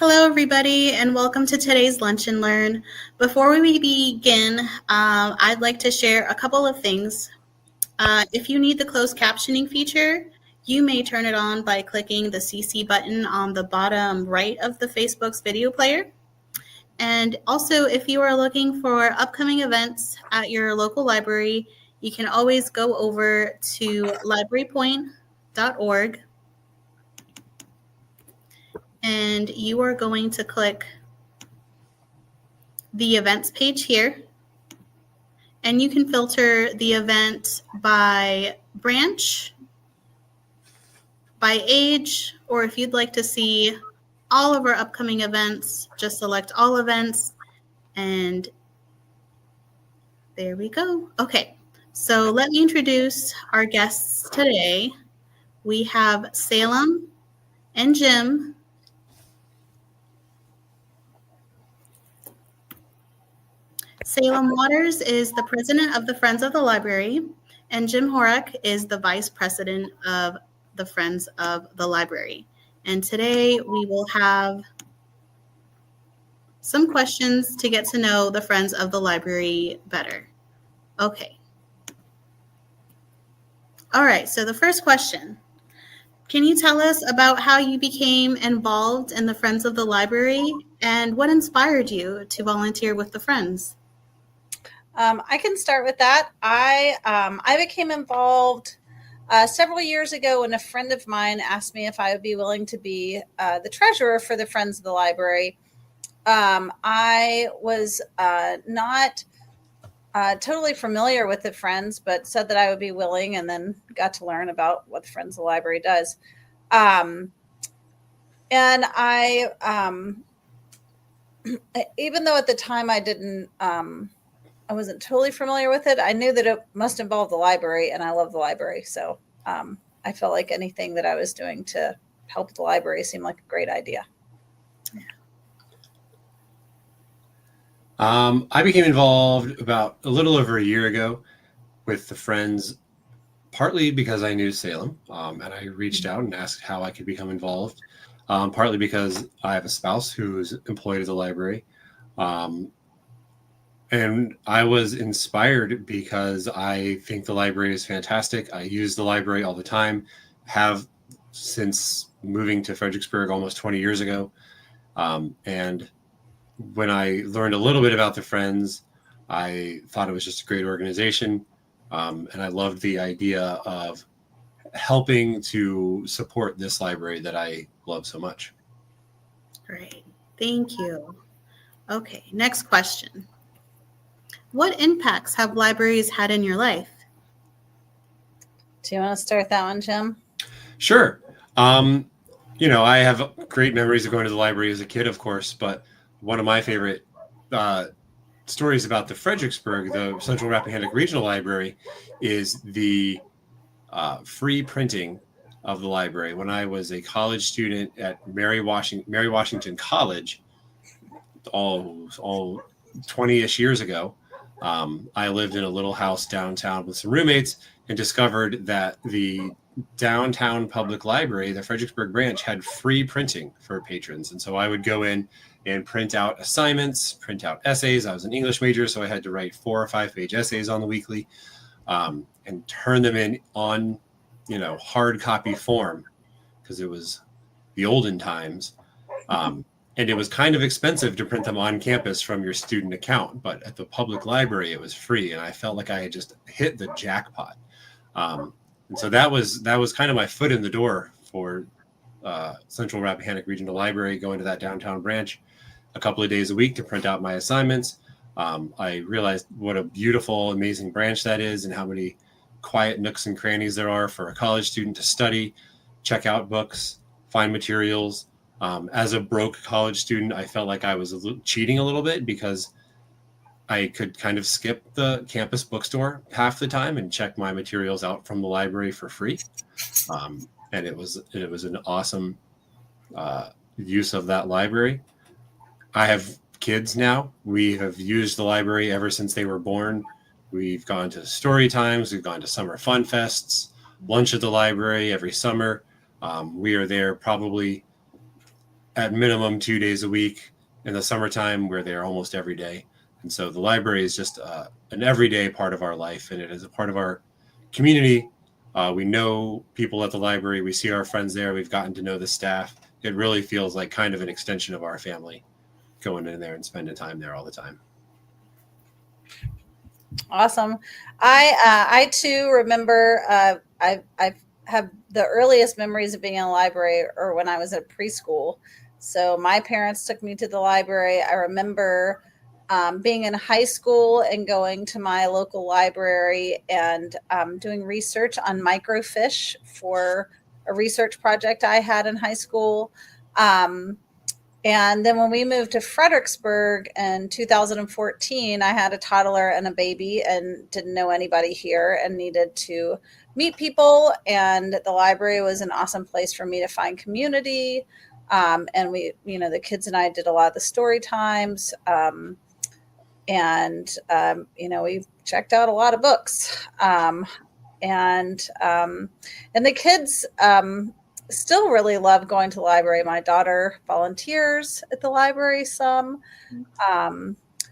Hello, everybody, and welcome to today's Lunch and Learn. Before we begin, I'd like to share a couple of things. If you need the closed captioning feature, you may turn it on by clicking the CC button on the bottom right of the Facebook's video player. And also, if you are looking for upcoming events at your local library, you can always go over to librarypoint.org and you are going to click the events page here, and you can filter the event by branch, by age, or if you'd like to see all of our upcoming events, just select all events, and there we go. Okay, so let me introduce our guests today. We have Salem and Jim. Salem Waters is the president of the Friends of the Library, and Jim Horak is the vice president of the Friends of the Library. And today we will have some questions to get to know the Friends of the Library better. Okay. All right, so the first question. Can you tell us about how you became involved in the Friends of the Library and what inspired you to volunteer with the Friends? I can start with that. I became involved several years ago when a friend of mine asked me if I would be willing to be the treasurer for the Friends of the Library. I was not totally familiar with the Friends, but said that I would be willing, and then got to learn about what the Friends of the Library does. And I, even though at the time I wasn't totally familiar with it, I knew that it must involve the library, and I love the library. So I felt like anything that I was doing to help the library seemed like a great idea. I became involved about a little over a year ago with the Friends, partly because I knew Salem, and I reached out and asked how I could become involved, partly because I have a spouse who's employed at the library. And I was inspired because I think the library is fantastic. I use the library all the time, have since moving to Fredericksburg almost 20 years ago. And when I learned a little bit about the Friends, I thought it was just a great organization. And I loved the idea of helping to support this library that I love so much. Great. Thank you. Okay, next question. What impacts have libraries had in your life? Do you want to start that one, Jim? Sure. I have great memories of going to the library as a kid, of course, but one of my favorite stories about the Fredericksburg, the Central Rappahannock Regional Library, is the free printing of the library. When I was a college student at Mary Washington College, all 20-ish years ago, I lived in a little house downtown with some roommates and discovered that the downtown public library, the Fredericksburg branch, had free printing for patrons. And so I would go in and print out assignments, print out essays. I was an English major, so I had to write 4 or 5 page essays on the weekly, and turn them in on, hard copy form, because it was the olden times. And it was kind of expensive to print them on campus from your student account, but at the public library, it was free. And I felt like I had just hit the jackpot. And so that was kind of my foot in the door for Central Rappahannock Regional Library, going to that downtown branch a couple of days a week to print out my assignments. I realized what a beautiful, amazing branch that is, and how many quiet nooks and crannies there are for a college student to study, check out books, find materials. As a broke college student, I felt like I was cheating a little bit because I could kind of skip the campus bookstore half the time and check my materials out from the library for free. And it was an awesome use of that library. I have kids now. We have used the library ever since they were born. We've gone to story times. We've gone to summer fun fests, lunch at the library every summer. We are there probably at minimum 2 days a week. In the summertime, we're there almost every day. And so the library is just an everyday part of our life, and it is a part of our community. We know people at the library. We see our friends there. We've gotten to know the staff. It really feels like kind of an extension of our family, going in there and spending time there all the time. Awesome. I too remember I have the earliest memories of being in a library or when I was at preschool. So my parents took me to the library. I remember being in high school and going to my local library and doing research on microfish for a research project I had in high school. And then when we moved to Fredericksburg in 2014, I had a toddler and a baby and didn't know anybody here and needed to meet people. And the library was an awesome place for me to find community. And we, the kids and I did a lot of the story times. We checked out a lot of books. And the kids, still really love going to the library. My daughter volunteers at the library some.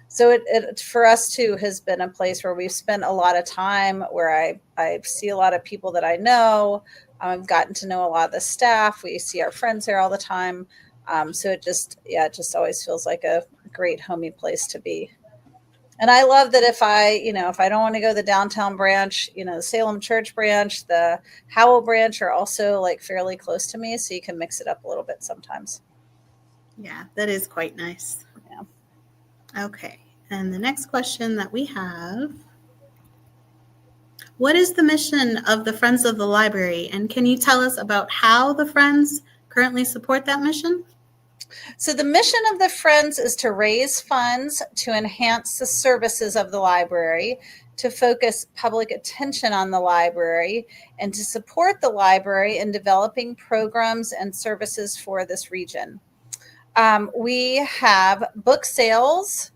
So it for us too has been a place where we've spent a lot of time, where I see a lot of people that I know. I've gotten to know a lot of the staff. We see our friends there all the time. So it just always feels like a great homey place to be. And I love that if I don't want to go to the downtown branch, the Salem Church branch, the Howell branch are also like fairly close to me. So you can mix it up a little bit sometimes. Yeah, that is quite nice. Yeah. Okay. And the next question that we have, what is the mission of the Friends of the Library? And can you tell us about how the Friends currently support that mission? So the mission of the Friends is to raise funds to enhance the services of the library, to focus public attention on the library, and to support the library in developing programs and services for this region. We have book sales,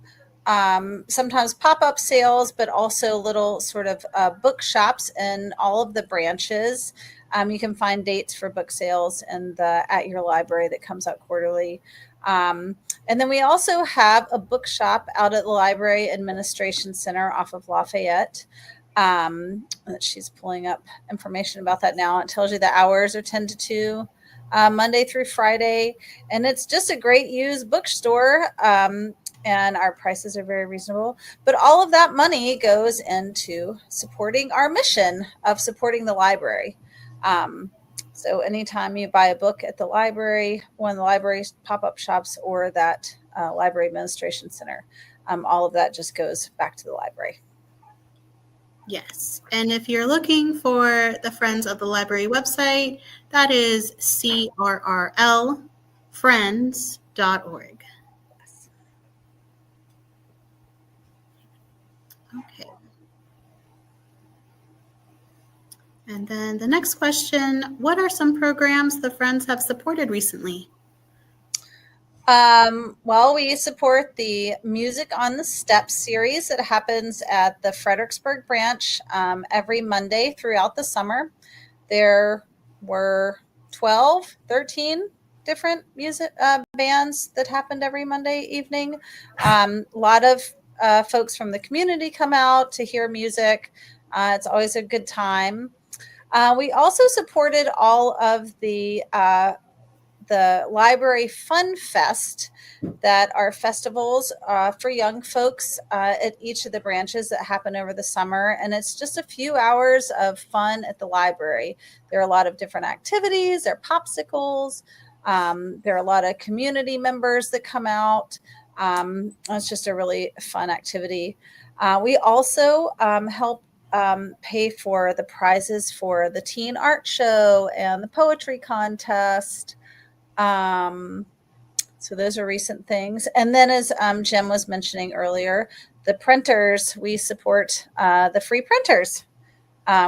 sometimes pop-up sales, but also little sort of bookshops in all of the branches. You can find dates for book sales in the At Your Library that comes out quarterly. And then we also have a bookshop out at the Library Administration Center off of Lafayette. She's pulling up information about that now. It tells you the hours are 10 to 2, Monday through Friday. And it's just a great used bookstore. And our prices are very reasonable. But all of that money goes into supporting our mission of supporting the library. So anytime you buy a book at the library, one of the library's pop-up shops, or that Library Administration Center, all of that just goes back to the library. Yes. And if you're looking for the Friends of the Library website, that is crrlfriends.org. Yes. Okay. And then the next question, what are some programs the Friends have supported recently? Well, we support the Music on the Steps series that happens at the Fredericksburg branch every Monday throughout the summer. There were 12, 13 different music bands that happened every Monday evening. A lot of folks from the community come out to hear music. It's always a good time. We also supported all of the Library Fun Fest that are festivals for young folks at each of the branches that happen over the summer. And it's just a few hours of fun at the library. There are a lot of different activities. There are popsicles. There are a lot of community members that come out. It's just a really fun activity. We also help pay for the prizes for the teen art show and the poetry contest. So those are recent things. And then as Jim was mentioning earlier, the printers, we support the free printers,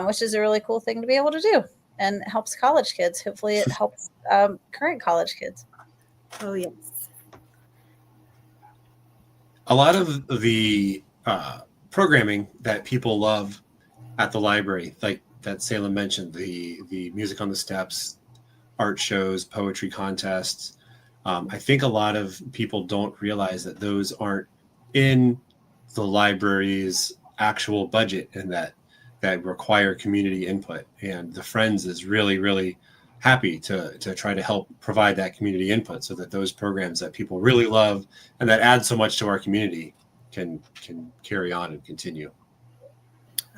which is a really cool thing to be able to do, and it helps college kids. Hopefully it helps current college kids. Oh, yes. A lot of the programming that people love at the library, like that Salem mentioned, the Music on the Steps, art shows, poetry contests, I think a lot of people don't realize that those aren't in the library's actual budget, and that require community input. And the Friends is really, really happy to try to help provide that community input so that those programs that people really love and that add so much to our community can carry on and continue.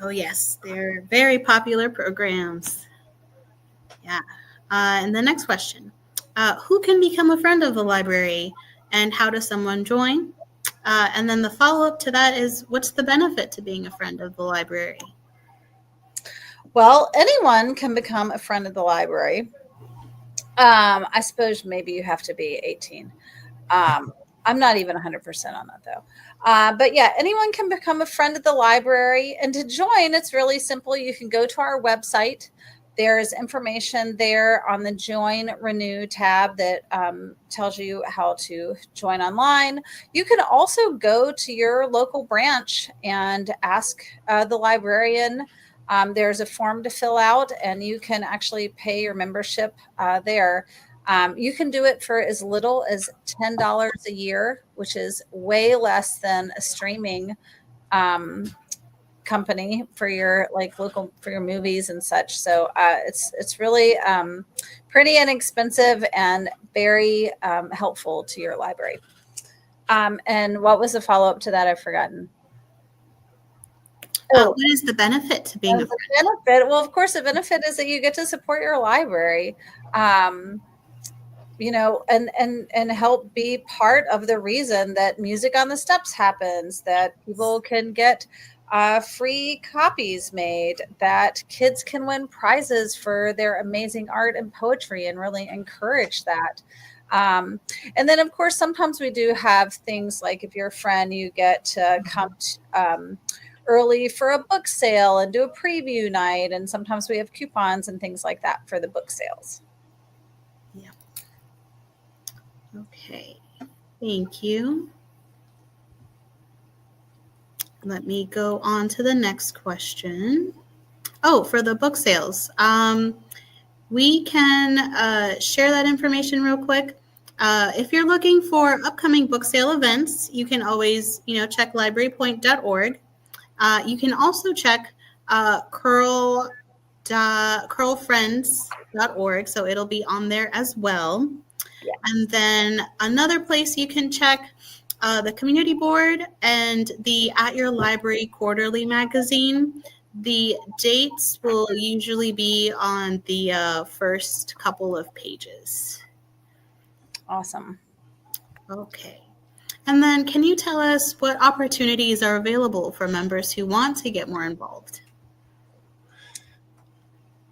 Oh, yes, they're very popular programs. Yeah. And the next question, who can become a friend of the library and how does someone join? And then the follow-up to that is, what's the benefit to being a friend of the library? Well, anyone can become a friend of the library. I suppose maybe you have to be 18. I'm not even 100% on that though. But yeah, anyone can become a friend of the library. And to join, it's really simple. You can go to our website. There's information there on the Join Renew tab that tells you how to join online. You can also go to your local branch and ask the librarian. There's a form to fill out, and you can actually pay your membership there. You can do it for as little as $10 a year, which is way less than a streaming company for your local for your movies and such. So it's really pretty inexpensive and very helpful to your library. And what was the follow-up to that? I've forgotten. What is the benefit to being a friend? Benefit? Well, of course, the benefit is that you get to support your library. You know, and help be part of the reason that Music on the Steps happens, that people can get free copies made, that kids can win prizes for their amazing art and poetry, and really encourage that. And then, of course, sometimes we do have things like, if you're a friend, you get to come early for a book sale and do a preview night. And sometimes we have coupons and things like that for the book sales. Yeah. Okay. Thank you. Let me go on to the next question. Oh, for the book sales. We can share that information real quick. If you're looking for upcoming book sale events, you can always, check librarypoint.org. You can also check curlfriends.org, so it'll be on there as well. Yeah. And then another place you can check the community board and the At Your Library quarterly magazine. The dates will usually be on the first couple of pages. Awesome. Okay. And then can you tell us what opportunities are available for members who want to get more involved?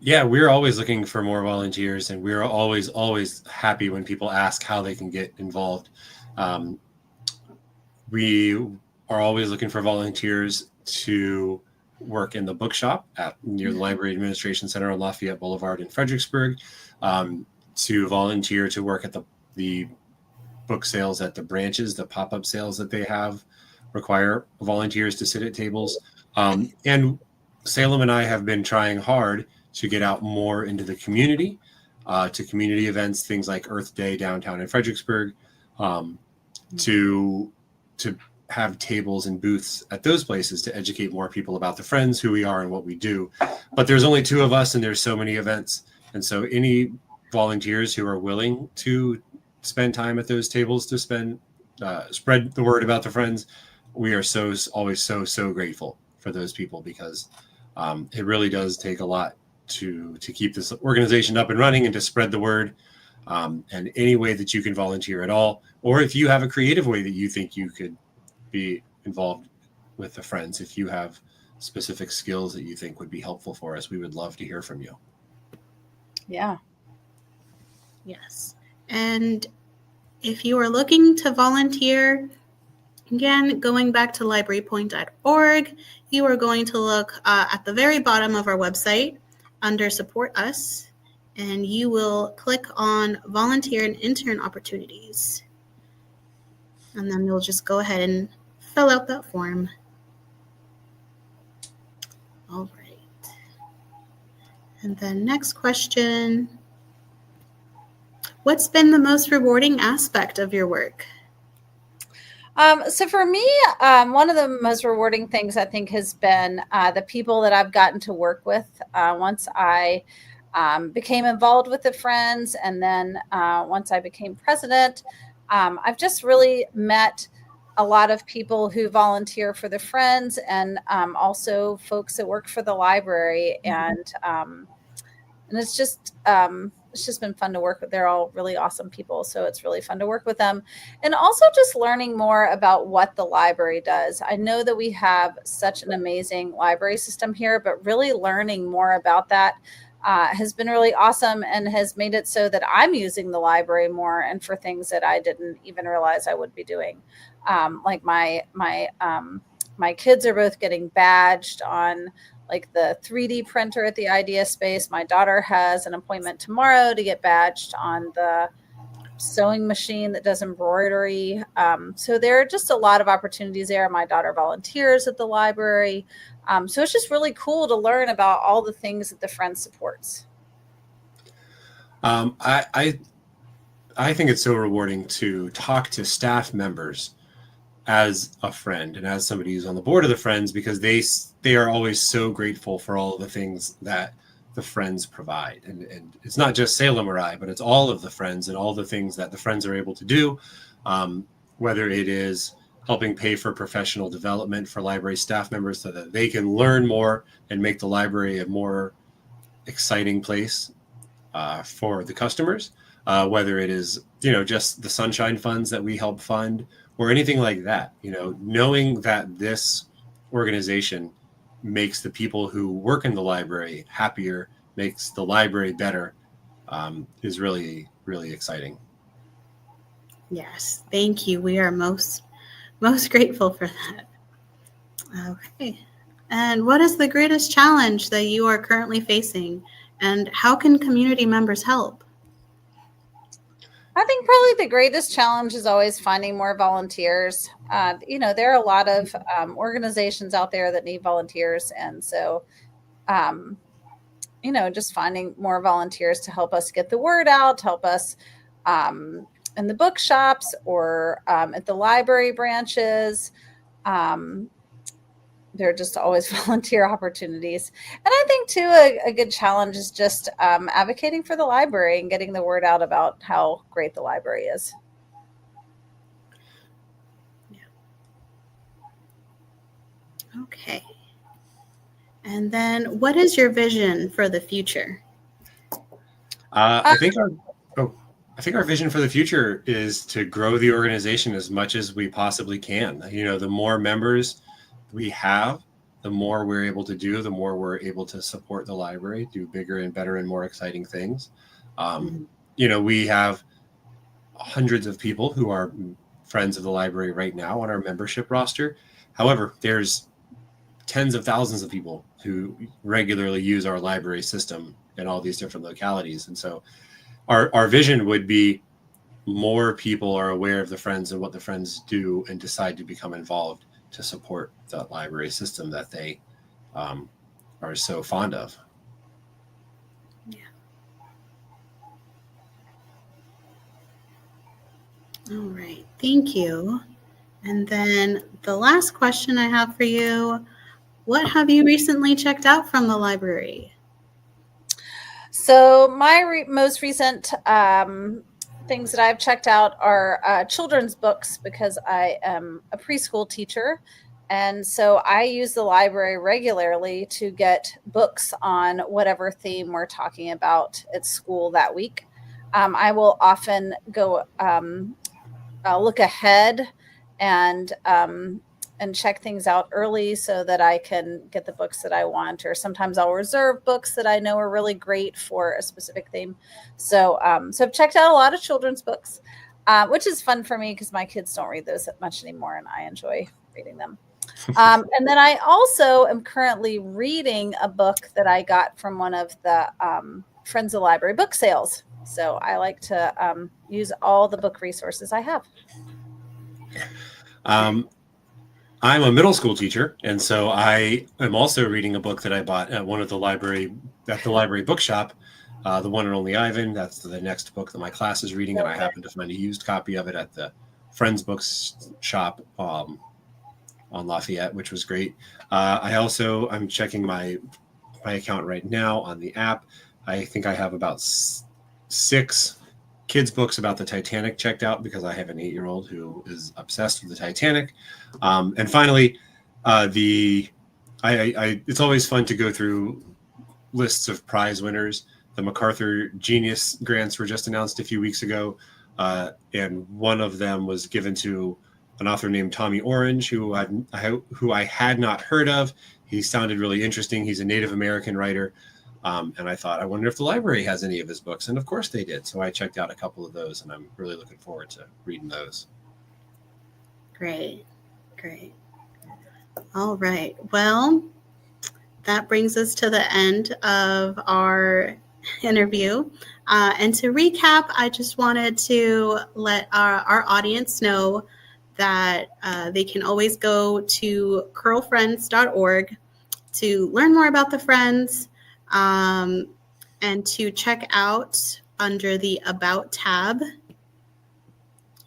Yeah, we're always looking for more volunteers, and we're always happy when people ask how they can get involved. We are always looking for volunteers to work in the bookshop near the Library Administration Center on Lafayette Boulevard in Fredericksburg, to volunteer to work at the book sales at the branches. The pop-up sales that they have require volunteers to sit at tables. And Salem and I have been trying hard to get out more into the community, to community events, things like Earth Day downtown in Fredericksburg, to have tables and booths at those places to educate more people about the Friends, who we are and what we do. But there's only 2 of us, and there's so many events. And so any volunteers who are willing to spend time at those tables to spread the word about the Friends, we are always so grateful for those people, because it really does take a lot to keep this organization up and running and to spread the word. And any way that you can volunteer at all, or if you have a creative way that you think you could be involved with the Friends, if you have specific skills that you think would be helpful for us, we would love to hear from you. Yeah. Yes. And if you are looking to volunteer, again, going back to librarypoint.org, you are going to look at the very bottom of our website under Support Us, and you will click on Volunteer and Intern Opportunities. And then you'll just go ahead and fill out that form. All right. And then next question. What's been the most rewarding aspect of your work? So for me, one of the most rewarding things I think has been the people that I've gotten to work with once I became involved with the Friends, and then once I became president. I've just really met a lot of people who volunteer for the Friends, and also folks that work for the library, and it's just been fun to work with. They're all really awesome people, so it's really fun to work with them. And also just learning more about what the library does. I know that we have such an amazing library system here, but really learning more about that has been really awesome, and has made it so that I'm using the library more and for things that I didn't even realize I would be doing. Like my kids are both getting badged on like the 3D printer at the Idea Space. My daughter has an appointment tomorrow to get badged on the sewing machine that does embroidery. So there are just a lot of opportunities there. My daughter volunteers at the library. So it's just really cool to learn about all the things that the Friends supports. I think it's so rewarding to talk to staff members as a friend and as somebody who's on the board of the Friends, because they are always so grateful for all of the things that the Friends provide. And it's not just Salem or I, but it's all of the Friends and all the things that the Friends are able to do, whether it is helping pay for professional development for library staff members so that they can learn more and make the library a more exciting place for the customers, whether it is, just the Sunshine Funds that we help fund, or anything like that. Knowing that this organization makes the people who work in the library happier, makes the library better, is really, really exciting. Yes, thank you. We are most grateful for that. Okay. And what is the greatest challenge that you are currently facing, and how can community members help? I think probably the greatest challenge is always finding more volunteers. There are a lot of organizations out there that need volunteers. And so, just finding more volunteers to help us get the word out, to help us in the bookshops or at the library branches. There are just always volunteer opportunities. And I think, too, a good challenge is just advocating for the library and getting the word out about how great the library is. Yeah. Okay. And then what is your vision for the future? I think our vision for the future is to grow the organization as much as we possibly can. The more members we have, the more we're able to do, the more we're able to support the library, do bigger and better and more exciting things. We have hundreds of people who are friends of the library right now on our membership roster. However, there's tens of thousands of people who regularly use our library system in all these different localities. And so our vision would be more people are aware of the Friends and what the Friends do and decide to become involved to support the library system that they are so fond of. Yeah. All right. Thank you. And then the last question I have for you, what have you recently checked out from the library? So my most recent things that I've checked out are children's books, because I am a preschool teacher. And so I use the library regularly to get books on whatever theme we're talking about at school that week. I will often go look ahead and check things out early so that I can get the books that I want, or sometimes I'll reserve books that I know are really great for a specific theme. So I've checked out a lot of children's books, which is fun for me because my kids don't read those much anymore, and I enjoy reading them. And then I also am currently reading a book that I got from one of the Friends of the Library book sales. So I like to use all the book resources I have. I'm a middle school teacher, and so I am also reading a book that I bought at the library bookshop. The One and Only Ivan. That's the next book that my class is reading, and I happened to find a used copy of it at the Friends Books shop on Lafayette, which was great. I'm checking my account right now on the app. I think I have about 6 kids' books about the Titanic checked out because I have an 8-year-old who is obsessed with the Titanic. And finally, it's always fun to go through lists of prize winners. The MacArthur Genius Grants were just announced a few weeks ago, and one of them was given to an author named Tommy Orange, who I had not heard of. He sounded really interesting. He's a Native American writer, and I thought, I wonder if the library has any of his books, and of course they did. So I checked out a couple of those, and I'm really looking forward to reading those. Great. All right. Well, that brings us to the end of our interview. And to recap, I just wanted to let our audience know that they can always go to curlfriends.org to learn more about the Friends, and to check out under the About tab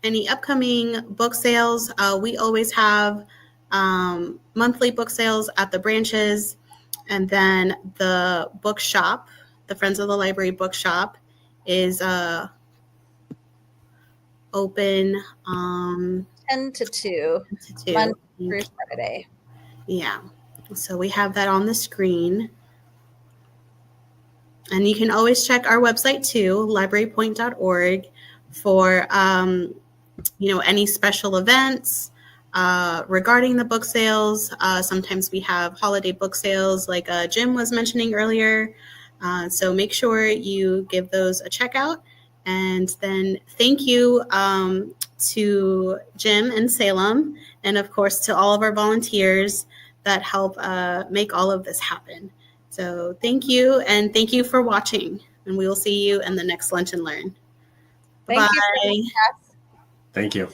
any upcoming book sales. We always have monthly book sales at the branches, and then the bookshop, the Friends of the Library bookshop, is open 10 to 2, to 2. Monday through Friday. Yeah, so we have that on the screen. And you can always check our website too, librarypoint.org, for any special events regarding the book sales. Sometimes we have holiday book sales like Jim was mentioning earlier. So make sure you give those a check out. And then thank you to Jim and Salem, and of course to all of our volunteers that help make all of this happen. So thank you, and thank you for watching. And we will see you in the next Lunch and Learn. Thank Bye. you. Thank you.